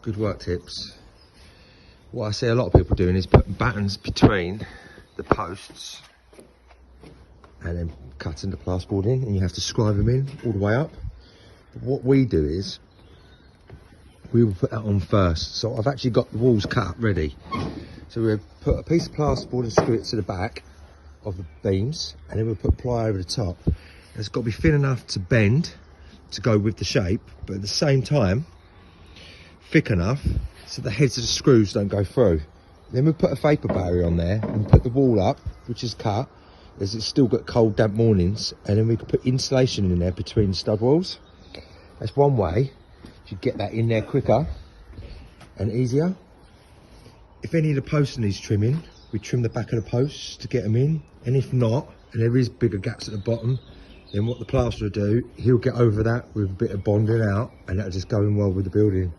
good work tips. What I see a lot of people doing is putting battens between the posts and then cutting the plasterboard in, and you have to scribe them in all the way up. But what we do is we will put that on first. So I've actually got the walls cut ready. So we'll put a piece of plasterboard and screw it to the back of the beams, and then we'll put ply over the top. It's got to be thin enough to bend to go with the shape, but at the same time thick enough so the heads of the screws don't go through. Then we'll put a vapor barrier on there and put the wall up, which is cut, as it's still got cold damp mornings, and then we can put insulation in there between the stud walls. That's one way to get that in there quicker and easier. If any of the posts needs trimming, we trim the back of the posts to get them in, and if not, and there is bigger gaps at the bottom, then what the plasterer will do, he'll get over that with a bit of bonding out, and that'll just go in well with the building.